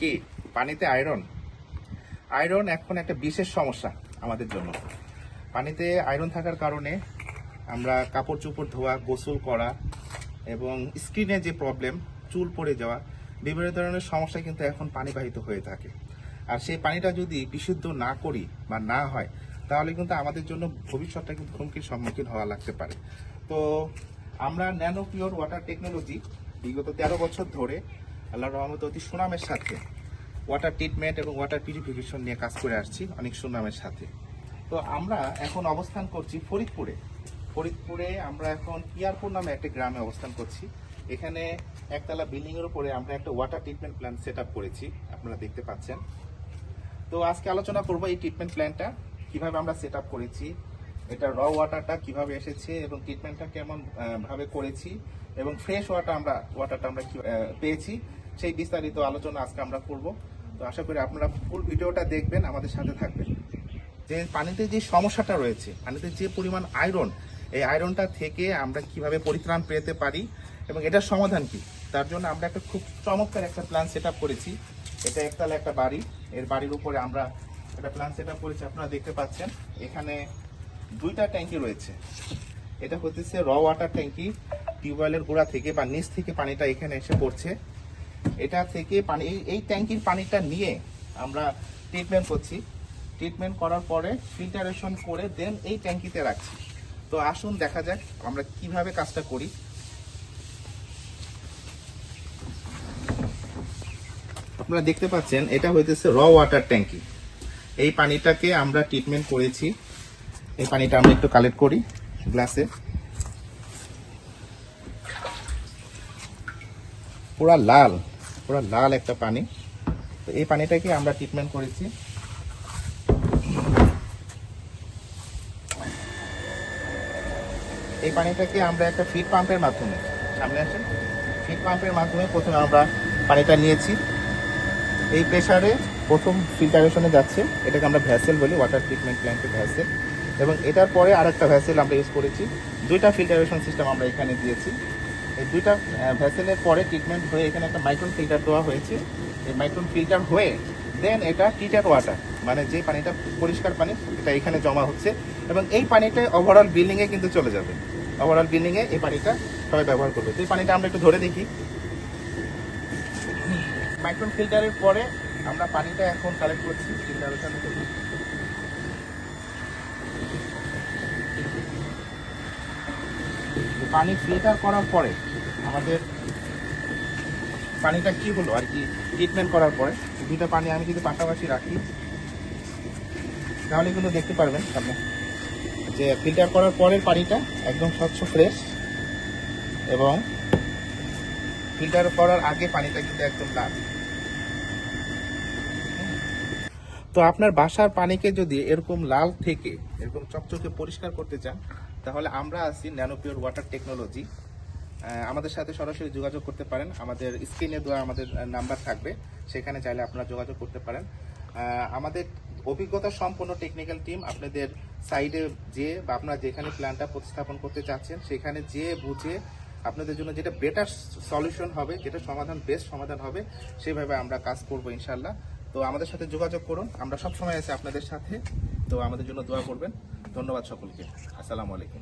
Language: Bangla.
কি পানিতে আয়রন আয়রন এখন একটা বিশেষ সমস্যা আমাদের জন্য। পানিতে আয়রন থাকার কারণে আমরা কাপড় চোপড় ধোয়া, গোসল করা এবং স্কিনে যে প্রবলেম, চুল পড়ে যাওয়া, বিভিন্ন ধরনের সমস্যা কিন্তু এখন পানিবাহিত হয়ে থাকে। আর সেই পানিটা যদি বিশুদ্ধ না করি বা না হয়, তাহলে কিন্তু আমাদের জন্য ভবিষ্যৎটা কিন্তু হুমকির সম্মুখীন হওয়া লাগতে পারে। তো আমরা ন্যানো পিওর ওয়াটার টেকনোলজি বিগত 13 বছর ধরে আল্লাহর রহমতে অতি সুনামের সাথে ওয়াটার ট্রিটমেন্ট এবং ওয়াটার পিউরিফিকেশন নিয়ে কাজ করে আসছি অনেক সুনামের সাথে। তো আমরা এখন অবস্থান করছি ফরিদপুরে আমরা এখন ইয়ারপুর নামে একটা গ্রামে অবস্থান করছি। এখানে একতলা বিল্ডিং এর উপরে আমরা একটা water treatment plant set up করেছি, আপনারা দেখতে পাচ্ছেন। তো আজকে আলোচনা করব এই ট্রিটমেন্ট প্ল্যান্টটা কিভাবে আমরা সেট আপ করেছি, এটা র ওয়াটারটা কিভাবে এসেছে এবং ট্রিটমেন্টটা কেমন ভাবে করেছি এবং ফ্রেশ ওয়াটারটা আমরা পেয়েছি, সেই বিস্তারিত আলোচনা আজকে আমরা করব। তো আশা করি আপনারা ফুল ভিডিওটা দেখবেন, আমাদের সাথে থাকবেন। যে পানিতে যে সমস্যাটা রয়েছে, পানিতে যে পরিমাণ আয়রন, এই আয়রনটা থেকে আমরা কিভাবে পরিত্রাণ পেতে পারি এবং এটার সমাধান কি, তার জন্য আমরা একটা খুব চমৎকার একটা প্ল্যান সেট আপ করেছি। এটা একতলা একটা বাড়ি, এর বাড়ির উপরে আমরা একটা প্ল্যান সেট আপ করেছি। আপনারা দেখতে পাচ্ছেন এখানে 2টা ট্যাঙ্কি রয়েছে। এটা হচ্ছে র ওয়াটার ট্যাঙ্কি, টিউবওয়েলের গোড়া থেকে বা নিচ থেকে পানিটা এখানে এসে পড়ছে। এটা থেকে পানি, এই ট্যাঙ্কির পানিটা নিয়ে আমরা ট্রিটমেন্ট করছি। ট্রিটমেন্ট করার পরে ফিল্টারেশন করে দেন এই ট্যাঙ্কিতে রাখছি। তো আসুন দেখা যাক আমরা কিভাবে কাজটা করি। আপনারা দেখতে পাচ্ছেন এটা হইতেছে র ওয়াটার ট্যাঙ্কি। এই পানিটাকে আমরা ট্রিটমেন্ট করেছি। এই পানিটা আমরা একটু কালেক্ট করি গ্লাসে। পুরা লাল একটা পানি। তো এই পানিটাকে আমরা ট্রিটমেন্ট করেছি। এই পানিটাকে আমরা একটা ফিড পাম্পের মাধ্যমে, সামনে আসেন, ফিড পাম্পের মাধ্যমে প্রথমে আমরা পানিটা নিয়েছি। এই প্রেসারে প্রথম ফিল্টারেশনে যাচ্ছে, এটাকে আমরা ভ্যাসেল বলি, ওয়াটার ট্রিটমেন্ট প্ল্যান্টের ভ্যাসেল। এবং এটার পরে আরেকটা ভ্যাসেল আমরা ইউজ করেছি। 2টা ফিল্টারেশন সিস্টেম আমরা এখানে দিয়েছি। এই 2টা ভ্যাসেলের পরে ট্রিটমেন্ট হয়ে এখানে একটা মাইক্রন ফিল্টার দেওয়া হয়েছে। এই মাইক্রন ফিল্টার হয়ে দেন এটা ট্রিটেড ওয়াটার, মানে যে পানিটা পরিষ্কার পানি, এটা এখানে জমা হচ্ছে এবং এই পানিটা ওভারঅল বিল্ডিংয়ে কিন্তু চলে যাবে। ওভারঅল বিল্ডিংয়ে এই পানিটা সবাই ব্যবহার করবে। তো এই পানিটা আমরা একটু ধরে দেখি। মাইক্রন ফিল্টারের পরে আমরা পানিটা এখন কালেক্ট করছি ফিল্টারেশন থেকে। পানি ফিল্টার করার পরে আমাদের পানিটা কি হলো আর কি, ট্রিটমেন্ট করার পরে 2টা পানি আমি যদি পাশাপাশি রাখি তাহলে কিন্তু দেখতে পারবেন আপনি যে ফিল্টার করার পরের পানিটা একদম স্বচ্ছ ফ্রেশ এবং ফিল্টার করার আগে পানিটা কিন্তু একদম লাল। তো আপনার বাসার পানিকে যদি এরকম লাল থেকে এরকম চকচকে পরিষ্কার করতে চান, তাহলে আমরা আছি ন্যানো পিওর ওয়াটার টেকনোলজি। আমাদের সাথে সরাসরি যোগাযোগ করতে পারেন। আমাদের স্ক্রিনে দেওয়া আমাদের নাম্বার থাকবে, সেখানে চাইলে আপনারা যোগাযোগ করতে পারেন। আমাদের অভিজ্ঞতা সম্পন্ন টেকনিক্যাল টিম আপনাদের সাইডে যে বা আপনারা যেখানে প্ল্যানটা প্রতিস্থাপন করতে চাচ্ছেন সেখানে যে বুঝে আপনাদের জন্য যেটা বেটার সলিউশন হবে, যেটা সমাধান, বেস্ট সমাধান হবে, সেভাবে আমরা কাজ করব ইনশাল্লাহ। তো আমাদের সাথে যোগাযোগ করুন, আমরা সবসময় আছি আপনাদের সাথে। তো আমাদের জন্য দোয়া করবেন। ধন্যবাদ সকলকে। আসসালামু আলাইকুম।